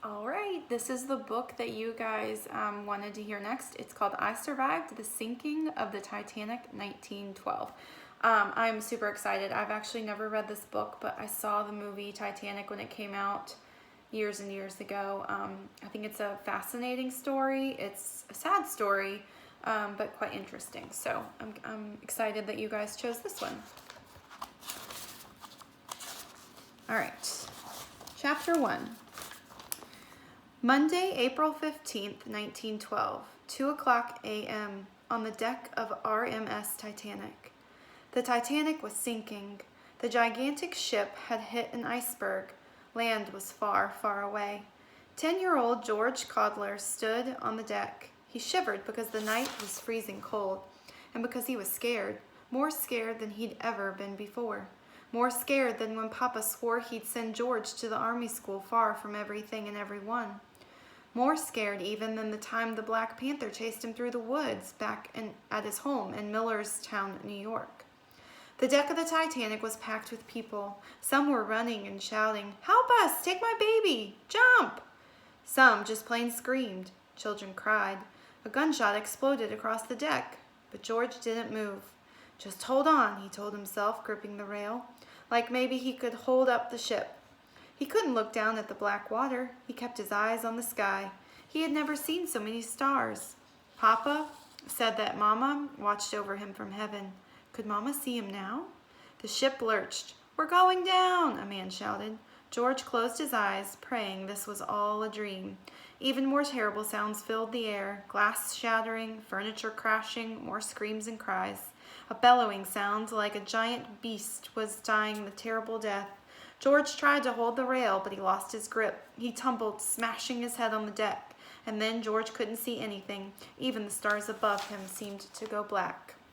All right, this is the book that you guys wanted to hear next. It's called I Survived the Sinking of the Titanic, 1912. I'm super excited. I've actually never read this book, but I saw the movie Titanic when it came out years and years ago. I think it's a fascinating story. It's a sad story, but quite interesting. So I'm excited that you guys chose this one. All right, Chapter 1. Monday, April 15th, 1912, 2:00 a.m., on the deck of RMS Titanic. The Titanic was sinking. The gigantic ship had hit an iceberg. Land was far, far away. 10-year-old George Codler stood on the deck. He shivered because the night was freezing cold, and because he was scared, more scared than he'd ever been before. More scared than when Papa swore he'd send George to the army school far from everything and everyone. More scared even than the time the Black Panther chased him through the woods back at his home in Millerstown, New York. The deck of the Titanic was packed with people. Some were running and shouting, "Help us! Take my baby! Jump!" Some just plain screamed. Children cried. A gunshot exploded across the deck, but George didn't move. "Just hold on," he told himself, gripping the rail, like maybe he could hold up the ship. He couldn't look down at the black water. He kept his eyes on the sky. He had never seen so many stars. Papa said that Mama watched over him from heaven. Could Mama see him now? The ship lurched. "We're going down," a man shouted. George closed his eyes, praying this was all a dream. Even more terrible sounds filled the air, glass shattering, furniture crashing, more screams and cries. A bellowing sound like a giant beast was dying the terrible death. George tried to hold the rail, but he lost his grip. He tumbled, smashing his head on the deck, and then George couldn't see anything. Even the stars above him seemed to go black.